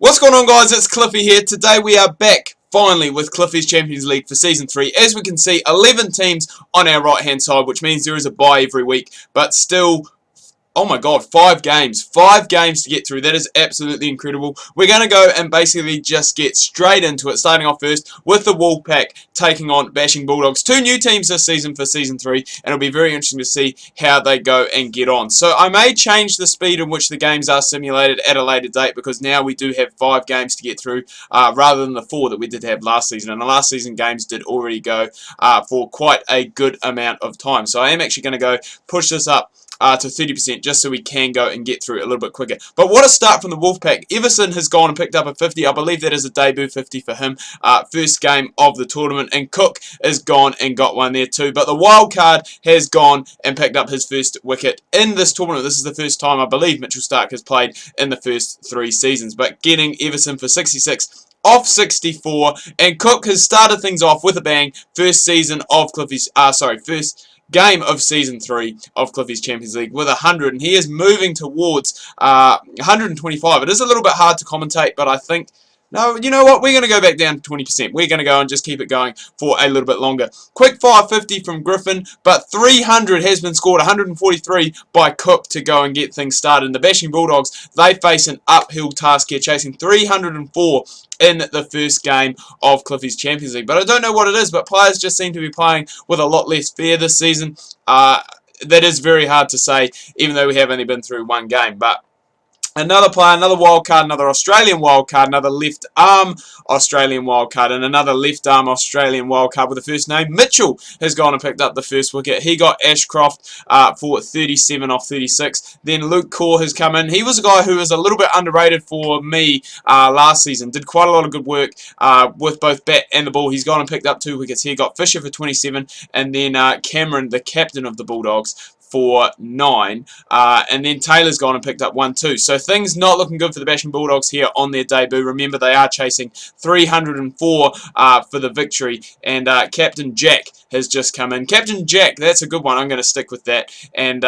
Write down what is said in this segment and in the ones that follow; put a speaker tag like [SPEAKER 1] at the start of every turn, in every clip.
[SPEAKER 1] What's going on, guys? It's Cliffy here. Today we are back finally with Cliffy's Champions League for Season 3. As we can see, 11 teams on our right hand side, which means there is a bye every week, but still, oh my god, 5 games. 5 games to get through. That is absolutely incredible. We're going to go and basically just get straight into it, starting off first with the Wolfpack taking on Bashing Bulldogs. 2 new teams this season for Season 3, and it'll be very interesting to see how they go and get on. So I may change the speed in which the games are simulated at a later date, because now we do have 5 games to get through rather than the 4 that we did have last season. And the last season games did already go for quite a good amount of time. So I am actually going to go push this up to 30% just so we can go and get through it a little bit quicker. But what a start from the Wolfpack. Everson has gone and picked up a 50. I believe that is a debut 50 for him. First game of the tournament. And Cook has gone and got one there too. But the wild card has gone and picked up his first wicket in this tournament. This is the first time I believe Mitchell Stark has played in the first 3 seasons. But getting Everson for 66 off 64. And Cook has started things off with a bang. First season of Cliffy's, first game of Season 3 of Cliffy's Champions League with 100, and he is moving towards 125. It is a little bit hard to commentate, but I think, no, you know what, we're going to go back down to 20%. We're going to go and just keep it going for a little bit longer. Quick 550 from Griffin, but 300 has been scored, 143 by Cook to go and get things started. And the Bashing Bulldogs, they face an uphill task here, chasing 304 in the first game of Cliffy's Champions League. But I don't know what it is, but players just seem to be playing with a lot less fear this season. That is very hard to say, even though we have only been through 1 game. But another player, another wildcard, another Australian wildcard, another left arm Australian wildcard, and another left arm Australian wildcard with the first name. Mitchell has gone and picked up the first wicket. He got Ashcroft for 37 off 36. Then Luke Core has come in. He was a guy who was a little bit underrated for me last season. Did quite a lot of good work with both bat and the ball. He's gone and picked up 2 wickets here. Got Fisher for 27, and then Cameron, the captain of the Bulldogs, for 9, and then Taylor's gone and picked up 1 too. So things not looking good for the Bashing Bulldogs here on their debut. Remember, they are chasing 304 for the victory, and Captain Jack has just come in. Captain Jack, that's a good one. I'm going to stick with that. And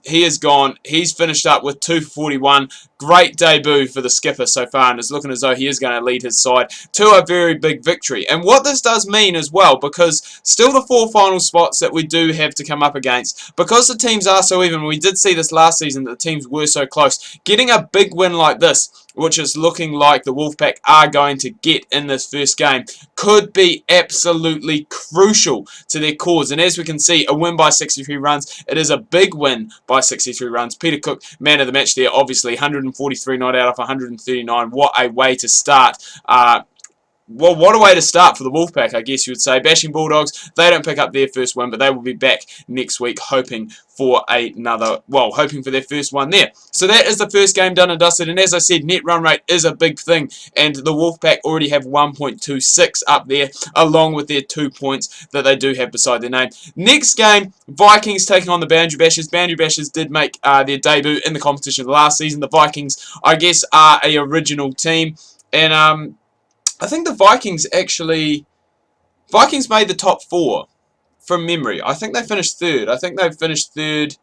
[SPEAKER 1] he has gone. He's finished up with 241. Great debut for the skipper so far, and it's looking as though he is going to lead his side to a very big victory. And what this does mean as well, because still the 4 final spots that we do have to come up against, because the teams are so even, we did see this last season that the teams were so close, getting a big win like this, which is looking like the Wolfpack are going to get in this first game, could be absolutely crucial to their cause. And as we can see, a win by 63 runs. It is a big win by 63 runs. Peter Cook, man of the match there, obviously. 143 not out of 139. What a way to start. Well, what a way to start for the Wolfpack, I guess you would say. Bashing Bulldogs, they don't pick up their first win, but they will be back next week hoping for another, well, hoping for their first one there. So that is the first game done and dusted, and as I said, net run rate is a big thing, and the Wolfpack already have 1.26 up there, along with their 2 points that they do have beside their name. Next game, Vikings taking on the Boundary Bashers. Boundary Bashers did make their debut in the competition last season. The Vikings, I guess, are a original team, and I think the Vikings made the top 4 from memory. I think they finished 3rd. I think they've finished 3rd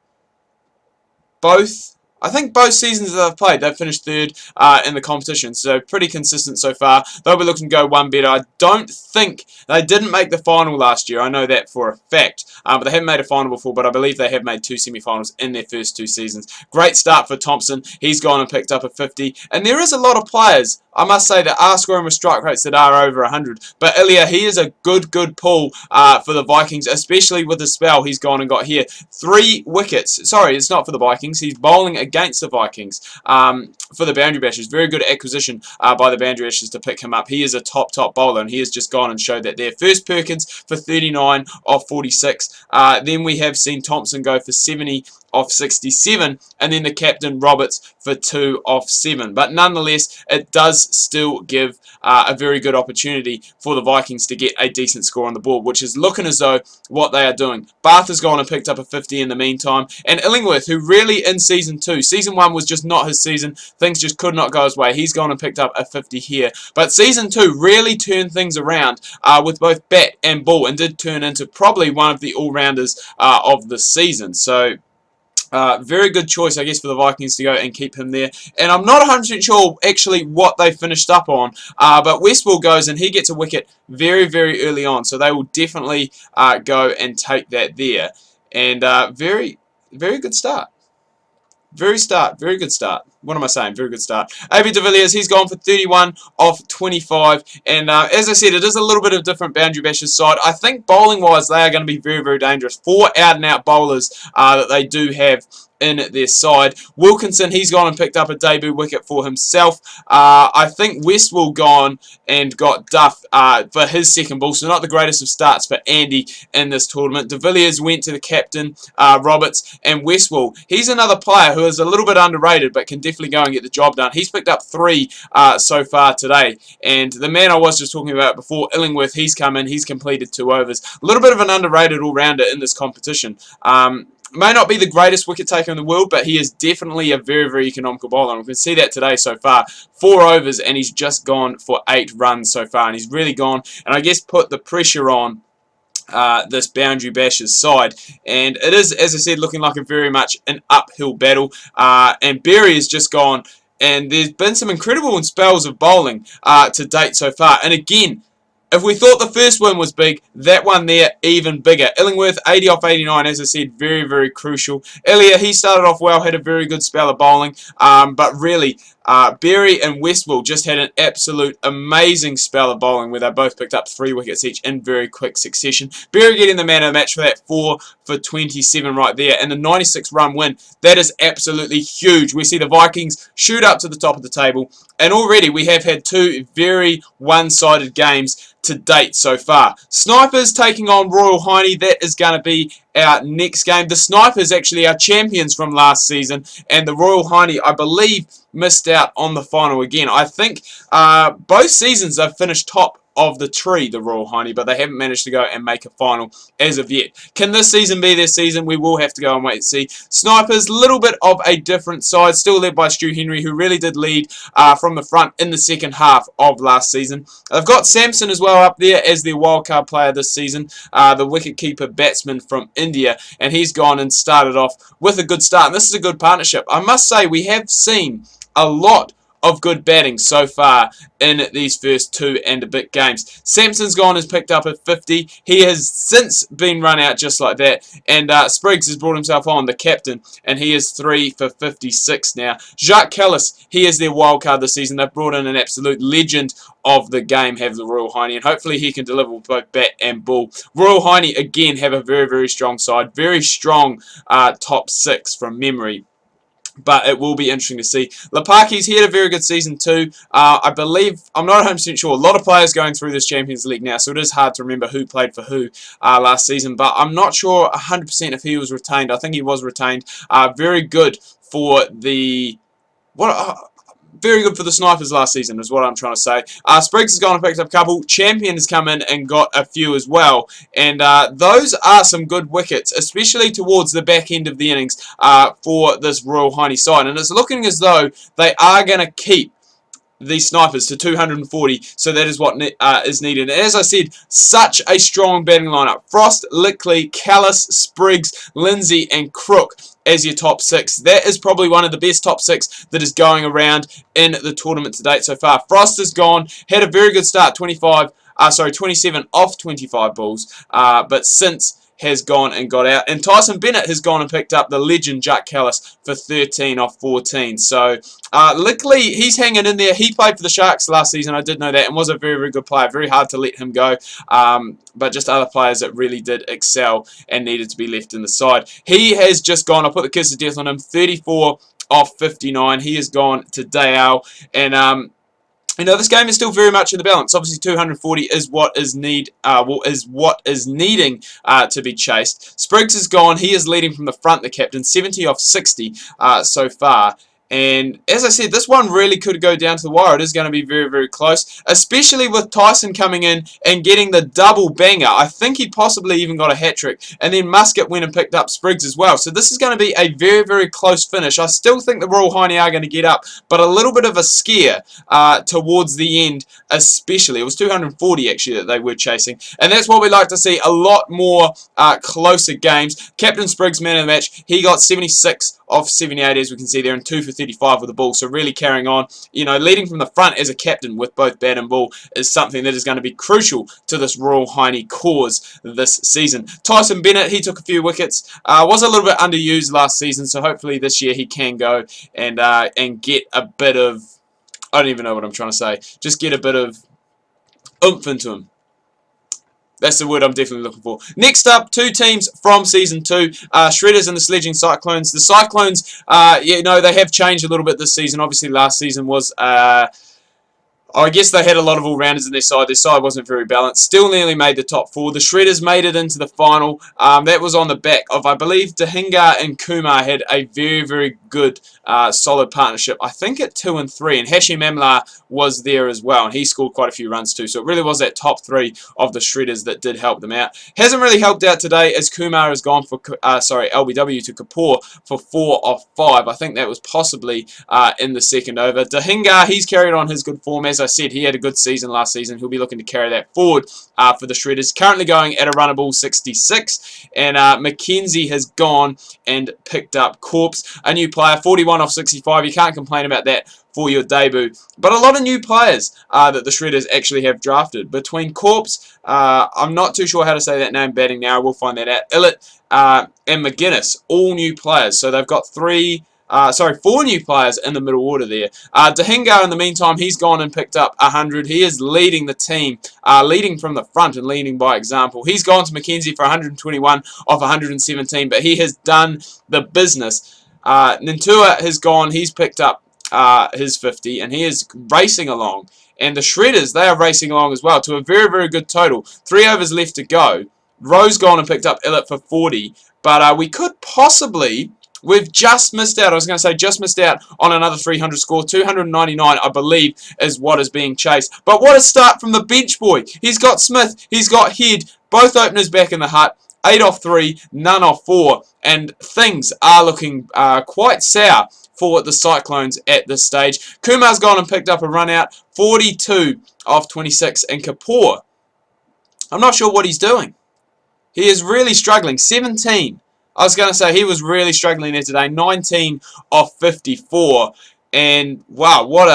[SPEAKER 1] I think both seasons that they've played, they've finished 3rd in the competition. So pretty consistent so far. They'll be looking to go 1 better. I don't think they didn't make the final last year. I know that for a fact. But they haven't made a final before, but I believe they have made 2 semi-finals in their first 2 seasons. Great start for Thompson. He's gone and picked up a 50. And there is a lot of players, I must say, that are scoring with strike rates that are over 100. But Ilya, he is a good pull for the Vikings, especially with the spell he's gone and got here. 3 wickets. Sorry, it's not for the Vikings. He's bowling against the Vikings for the Boundary Bashers. Very good acquisition by the Boundary Bashers to pick him up. He is a top bowler, and he has just gone and showed that there. First Perkins for 39 off 46. Then we have seen Thompson go for 70 off 67, and then the captain Roberts for 2 off 7. But nonetheless, it does still give a very good opportunity for the Vikings to get a decent score on the board, which is looking as though what they are doing. Bath has gone and picked up a 50 in the meantime, and Illingworth, who really in Season 2, Season 1 was just not his season, things just could not go his way. He's gone and picked up a 50 here. But Season 2 really turned things around with both bat and ball, and did turn into probably one of the all-rounders of the season. So Very good choice, I guess, for the Vikings to go and keep him there. And I'm not 100% sure actually what they finished up on, but Westwall goes and he gets a wicket very, very early on. So they will definitely go and take that there. And very, very good start. Very good start. What am I saying? Very good start. AB de Villiers, he's gone for 31 off 25. And as I said, it is a little bit of different boundary bashers side. I think bowling-wise, they are going to be very, very dangerous. 4 out-and-out bowlers that they do have in their side. Wilkinson, he's gone and picked up a debut wicket for himself. I think Westwall gone and got Duff for his second ball, so not the greatest of starts for Andy in this tournament. De Villiers went to the captain, Roberts, and Westwall. He's another player who is a little bit underrated, but can definitely go and get the job done. He's picked up 3 so far today, and the man I was just talking about before, Illingworth, he's come in, he's completed 2 overs. A little bit of an underrated all-rounder in this competition. May not be the greatest wicket taker in the world, but he is definitely a very, very economical bowler. And we can see that today so far. 4 overs, and he's just gone for 8 runs so far. And he's really gone, and I guess put the pressure on this boundary bashers side. And it is, as I said, looking like a very much an uphill battle. And Berry has just gone, and there's been some incredible spells of bowling to date so far. And again, if we thought the first one was big, that one there even bigger. Illingworth, 80 off 89, as I said, very, very crucial. Elliot, he started off well, had a very good spell of bowling, but really, Berry and Westwall just had an absolute amazing spell of bowling where they both picked up 3 wickets each in very quick succession. Berry getting the man of the match for that 4 for 27 right there, and the 96-run win. That is absolutely huge. We see the Vikings shoot up to the top of the table, and already we have had 2 very one-sided games to date so far. Snipers taking on Royal Hiney. That is going to be our next game. The Snipers actually are champions from last season, and the Royal Hiney, I believe, missed out on the final again. I think both seasons they've finished top of the tree, the Royal Hiney, but they haven't managed to go and make a final as of yet. Can this season be their season? We will have to go and wait and see. Snipers, little bit of a different side, still led by Stu Henry, who really did lead from the front in the second half of last season. They've got Samson as well up there as their wildcard player this season, the wicketkeeper batsman from India, and he's gone and started off with a good start. And this is a good partnership. I must say, we have seen a lot of good batting so far in these first 2 and a bit games. Samson's gone and picked up a 50. He has since been run out just like that. And Spriggs has brought himself on, the captain, and he is 3 for 56 now. Jacques Callis, he is their wild card this season. They've brought in an absolute legend of the game, have the Royal Hiney, and hopefully he can deliver with both bat and ball. Royal Hiney, again, have a very, very strong side. Very strong top 6 from memory. But it will be interesting to see. Lapakis, he had a very good season too. I believe, I'm not 100% sure, a lot of players going through this Champions League now, so it is hard to remember who played for who last season. But I'm not sure 100% if he was retained. I think he was retained. Very good for the... Very good for the Snipers last season is what I'm trying to say. Spriggs has gone and picked up a couple. Champion has come in and got a few as well. And those are some good wickets, especially towards the back end of the innings for this Royal Hiney side. And it's looking as though they are going to keep these Snipers to 240, so that is what is needed. And as I said, such a strong batting lineup. Frost, Lickley, Callis, Spriggs, Lindsay and Crook as your top 6. That is probably one of the best top 6 that is going around in the tournament to date so far. Frost has gone, had a very good start, 27 off 25 balls, but since has gone and got out. And Tyson Bennett has gone and picked up the legend Jacques Callis for 13 off 14. So Lickley, he's hanging in there. He played for the Sharks last season, I did know that, and was a very, very good player. Very hard to let him go. But just other players that really did excel and needed to be left in the side. He has just gone, I'll put the kiss of death on him, 34 off 59. He has gone to Dayal. And you know, this game is still very much in the balance. Obviously, 240 is what is needing to be chased. Spriggs is gone. He is leading from the front, the captain, 70 off 60 so far. And as I said, this one really could go down to the wire. It is going to be very, very close, especially with Tyson coming in and getting the double banger. I think he possibly even got a hat-trick. And then Muscat went and picked up Spriggs as well. So this is going to be a very, very close finish. I still think the Royal Hiney are going to get up, but a little bit of a scare towards the end, especially. It was 240 actually that they were chasing. And that's what we like to see, a lot more closer games. Captain Spriggs, man of the match, he got 76 of 78, as we can see there, and 2 for 35 with the ball. So really carrying on, you know, leading from the front as a captain with both bat and ball is something that is going to be crucial to this Royal Hiney cause this season. Tyson Bennett, he took a few wickets, was a little bit underused last season, so hopefully this year he can go and get a bit of, I don't even know what I'm trying to say, just get a bit of oomph into him. That's the word I'm definitely looking for. Next up, two teams from Season 2, Shredders and the Sledging Cyclones. The Cyclones, you know, they have changed a little bit this season. Obviously, last season was... I guess they had a lot of all-rounders in their side. Their side wasn't very balanced. Still nearly made the top 4. The Shredders made it into the final. That was on the back of, I believe, Dahinga and Kumar had a very, very good, solid partnership. I think at 2 and 3. And Hashim Amla was there as well. And he scored quite a few runs too. So it really was that top 3 of the Shredders that did help them out. Hasn't really helped out today as Kumar has gone for, LBW to Kapoor for 4 of 5. I think that was possibly in the second over. Dahinga, he's carried on his good form. As I said, he had a good season last season. He'll be looking to carry that forward for the Shredders. Currently going at a runnable 66. And Mackenzie has gone and picked up Corpse, a new player, 41 off 65. You can't complain about that for your debut. But a lot of new players that the Shredders actually have drafted. Between Corpse, I'm not too sure how to say that name batting now. We'll find that out. Illett and McGuinness, all new players. So they've got 4 new players in the middle order there. Dahinga, in the meantime, he's gone and picked up 100. He is leading the team, leading from the front and leading by example. He's gone to Mackenzie for 121 off 117, but he has done the business. Nintua has gone. He's picked up his 50, and he is racing along. And the Shredders, they are racing along as well to a very, very good total. 3 overs left to go. Rose gone and picked up Illett for 40, but we could possibly... We've just missed out. I was going to say just missed out on another 300 score. 299, I believe, is what is being chased. But what a start from the bench boy. He's got Smith. He's got Head. Both openers back in the hut. 8 off 3, none off 4. And things are looking quite sour for the Cyclones at this stage. Kumar's gone and picked up a run out. 42 off 26. And Kapoor, I'm not sure what he's doing. He is really struggling. 17. I was going to say he was really struggling there today. 19 off 54. And wow, what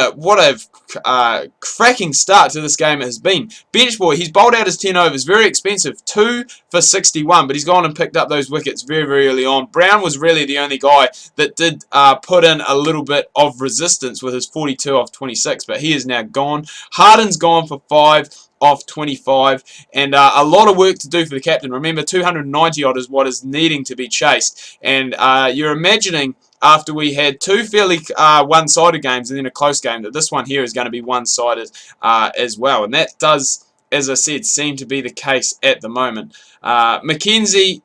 [SPEAKER 1] a cracking start to this game it has been. Bench boy, he's bowled out his 10 overs. Very expensive. 2 for 61. But he's gone and picked up those wickets very, very early on. Brown was really the only guy that did put in a little bit of resistance with his 42 off 26. But he is now gone. Harden's gone for 5 off 25, and a lot of work to do for the captain. Remember, 290 odd is what is needing to be chased, and you're imagining after we had 2 fairly one-sided games and then a close game that this one here is going to be one-sided as well, and that does, as I said, seem to be the case at the moment. Mackenzie,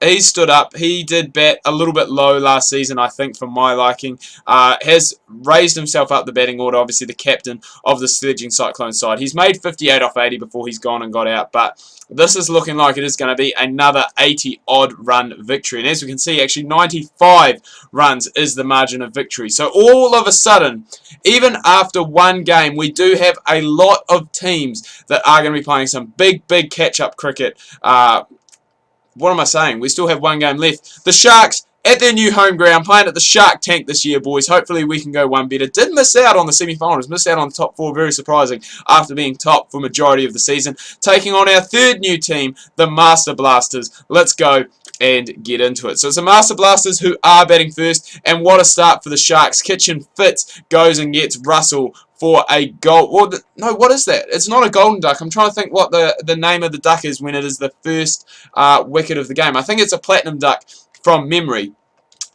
[SPEAKER 1] he stood up. He did bat a little bit low last season, I think, for my liking. Has raised himself up the batting order, obviously the captain of the Sledging Cyclone side. He's made 58 off 80 before he's gone and got out, but this is looking like it is going to be another 80-odd run victory. And as we can see, actually 95 runs is the margin of victory. So all of a sudden, even after one game, we do have a lot of teams that are going to be playing some big, big catch-up cricket. What am I saying? We still have one game left. The Sharks at their new home ground, playing at the Shark Tank this year, boys. Hopefully we can go one better. Did miss out on the semi-finals. Missed out on the top 4. Very surprising after being top for majority of the season. Taking on our third new team, the Master Blasters. Let's go and get into it. So it's the Master Blasters who are batting first. And what a start for the Sharks. Kitchen Fitz goes and gets Russell for a goal. Well, no, what is that? It's not a golden duck. I'm trying to think what the name of the duck is when it is the first wicket of the game. I think it's a platinum duck from memory.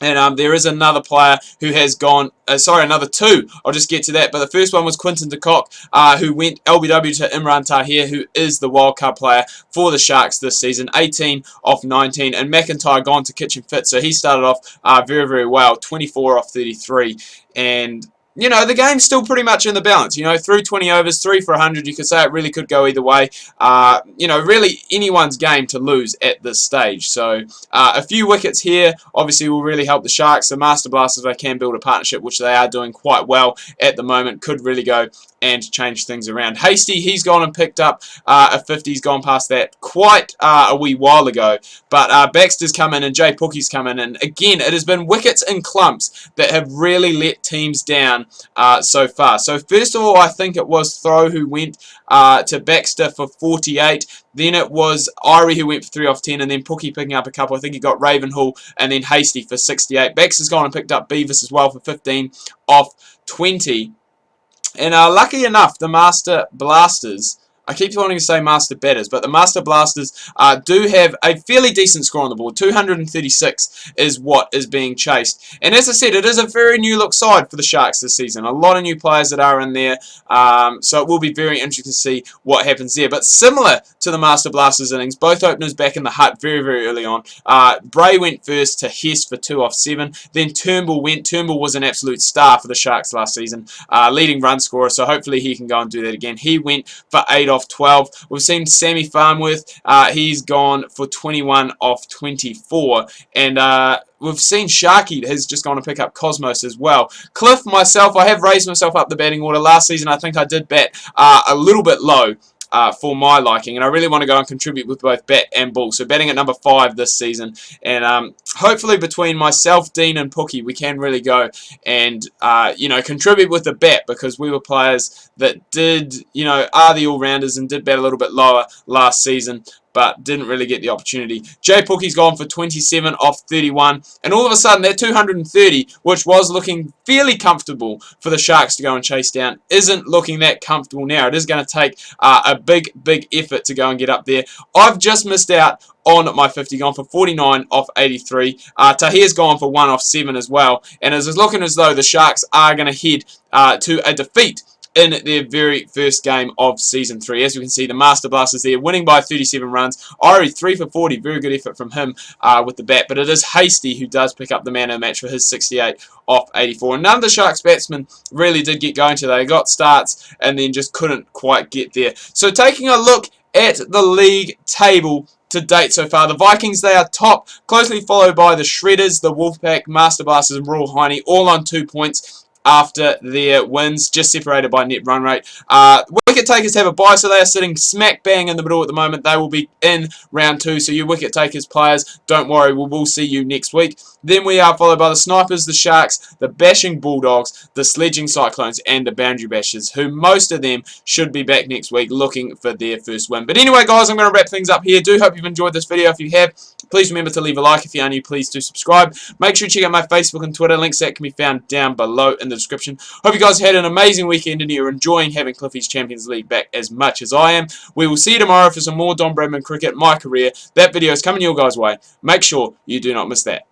[SPEAKER 1] And there is another player who has gone, sorry, another two. I'll just get to that. But the first one was Quinton de Kock, who went LBW to Imran Tahir, who is the wildcard player for the Sharks this season. 18 off 19. And McIntyre gone to Kitchen Fit. So he started off very, very well. 24 off 33. And you know, the game's still pretty much in the balance. You know, through 20 overs, 3 for 100, you could say it really could go either way. You know, really anyone's game to lose at this stage. So a few wickets here obviously will really help the Sharks. The Master Blasters, they can build a partnership, which they are doing quite well at the moment. Could really go and change things around. Hasty, he's gone and picked up a 50. He's gone past that quite a wee while ago. But Baxter's come in and Jay Pookie's come in. And again, it has been wickets in clumps that have really let teams down so far. So first of all, I think it was Throw who went to Baxter for 48. Then it was Irie who went for 3 off 10, and then Pookie picking up a couple. I think he got Ravenhall and then Hasty for 68. Baxter's gone and picked up Beavis as well for 15 off 20. And lucky enough, the Master Blasters, I keep wanting to say Master Batters, but the Master Blasters do have a fairly decent score on the board. 236 is what is being chased. And as I said, it is a very new look side for the Sharks this season. A lot of new players that are in there. So it will be very interesting to see what happens there. But similar to the Master Blasters innings, both openers back in the hut very, very early on. Bray went first to Hess for 2 off 7. Then Turnbull went. Turnbull was an absolute star for the Sharks last season. Leading run scorer, so hopefully he can go and do that again. He went for 8 off 12. We've seen Sammy Farnworth. He's gone for 21 off 24. And we've seen Sharky has just gone to pick up Cosmos as well. Cliff, myself, I have raised myself up the batting order. Last season, I think I did bat a little bit low. For my liking, and I really want to go and contribute with both bat and ball. So batting at number 5 this season, and hopefully between myself, Dean, and Pookie, we can really go and you know, contribute with the bat, because we were players that did, you know, are the all-rounders and did bat a little bit lower last season, but didn't really get the opportunity. Jay Pookie's gone for 27 off 31, and all of a sudden that 230, which was looking fairly comfortable for the Sharks to go and chase down, isn't looking that comfortable now. It is going to take a big, big effort to go and get up there. I've just missed out on my 50, gone for 49 off 83. Tahir's gone for 1 off 7 as well, and it's looking as though the Sharks are going to head to a defeat in their very first game of Season 3. As you can see, the Master Blasters there, winning by 37 runs. Irie, 3 for 40. Very good effort from him with the bat. But it is Hasty who does pick up the man of the match for his 68 off 84. And none of the Sharks batsmen really did get going today. They got starts and then just couldn't quite get there. So taking a look at the league table to date so far, the Vikings, they are top, closely followed by the Shredders, the Wolfpack, Master Blasters, and Royal Hiney, all on 2 points after their wins, just separated by net run rate. Wicket takers have a bye, so they are sitting smack bang in the middle at the moment. They will be in round 2, so you wicket takers players, don't worry, we will see you next week. Then we are followed by the Snipers, the Sharks, the Bashing Bulldogs, the Sledging Cyclones, and the Boundary Bashers, who most of them should be back next week looking for their first win. But anyway, guys, I'm going to wrap things up here. Do hope you've enjoyed this video. If you have, please remember to leave a like. If you are new, please do subscribe. Make sure you check out my Facebook and Twitter. Links that can be found down below in the description. Hope you guys had an amazing weekend and you're enjoying having Cliffy's Champions League back as much as I am. We will see you tomorrow for some more Don Bradman cricket, my career. That video is coming your guys' way. Make sure you do not miss that.